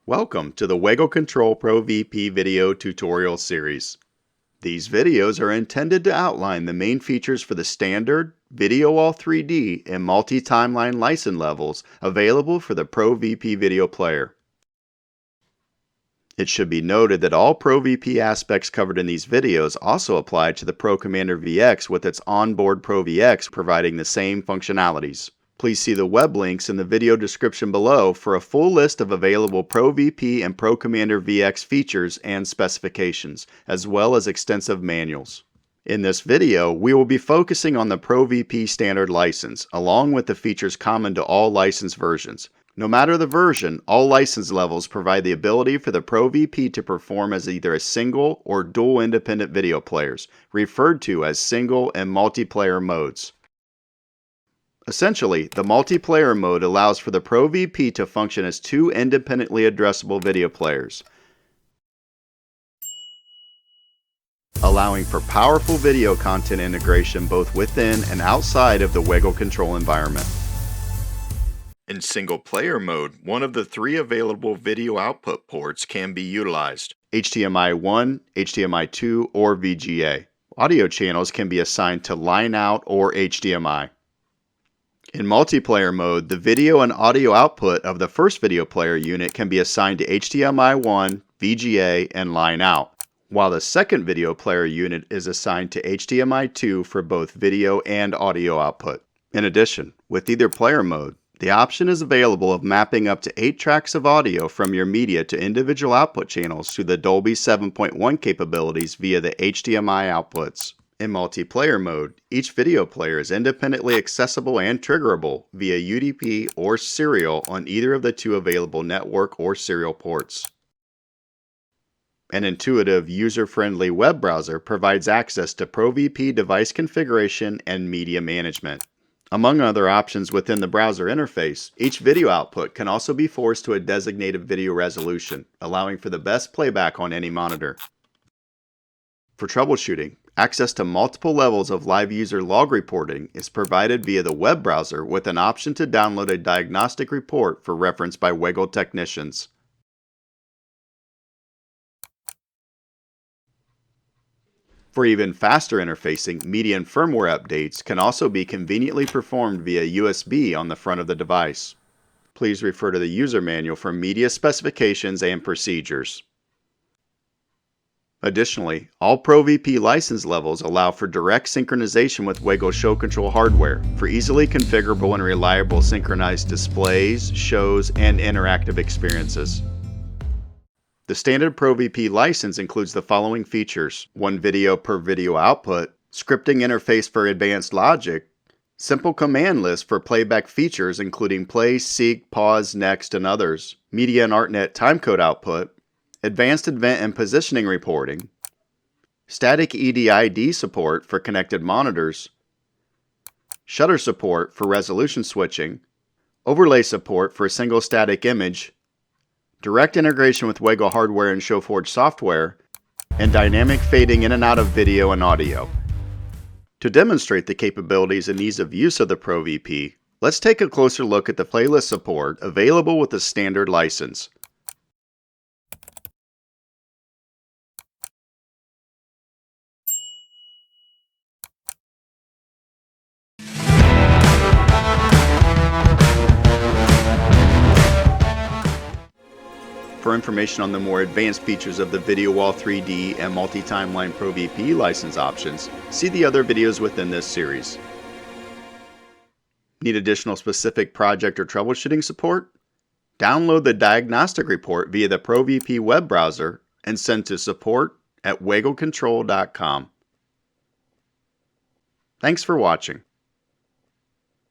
Welcome to the Weigl Control Pro VP video tutorial series. These videos are intended to outline the main features for the standard, Videowall 3D, and multi-timeline license levels available for the Pro VP video player. It should be noted that all Pro VP aspects covered in these videos also apply to the ProCommander VX with its onboard Pro VX providing the same functionalities. Please see the web links in the video description below for a full list of available Pro VP and ProCommander VX features and specifications, as well as extensive manuals. In this video, we will be focusing on the Pro VP standard license, along with the features common to all license versions. No matter the version, all license levels provide the ability for the Pro VP to perform as either a single or dual independent video players, referred to as single and multiplayer modes. Essentially, the multiplayer mode allows for the Pro VP to function as two independently addressable video players, allowing for powerful video content integration both within and outside of the Weigl Control environment. In single player mode, one of the three available video output ports can be utilized: HDMI 1, HDMI 2, or VGA. Audio channels can be assigned to line out or HDMI. In multiplayer mode, the video and audio output of the first video player unit can be assigned to HDMI 1, VGA, and line out, while the second video player unit is assigned to HDMI 2 for both video and audio output. In addition, with either player mode, the option is available of mapping up to 8 tracks of audio from your media to individual output channels through the Dolby 7.1 capabilities via the HDMI outputs. In multiplayer mode, each video player is independently accessible and triggerable via UDP or serial on either of the two available network or serial ports. An intuitive, user-friendly web browser provides access to Pro VP device configuration and media management. Among other options within the browser interface, each video output can also be forced to a designated video resolution, allowing for the best playback on any monitor. For troubleshooting, access to multiple levels of live user log reporting is provided via the web browser with an option to download a diagnostic report for reference by Weigl technicians. For even faster interfacing, media and firmware updates can also be conveniently performed via USB on the front of the device. Please refer to the user manual for media specifications and procedures. Additionally, all Pro VP license levels allow for direct synchronization with Weigl Show Control hardware for easily configurable and reliable synchronized displays, shows, and interactive experiences. The standard Pro VP license includes the following features: 1 video per video output, scripting interface for advanced logic, simple command list for playback features including play, seek, pause, next, and others, media and ArtNet timecode output, advanced event and positioning reporting, static EDID support for connected monitors, shutter support for resolution switching, overlay support for a single static image, direct integration with Weigl hardware and ShowForge software, and dynamic fading in and out of video and audio. To demonstrate the capabilities and ease of use of the Pro VP, let's take a closer look at the playlist support available with the standard license. For information on the more advanced features of the Videowall 3D and multi-timeline Pro VP license options, see the other videos within this series. Need additional specific project or troubleshooting support? Download the diagnostic report via the Pro VP web browser and send to support@weiglcontrol.com. Thanks for watching.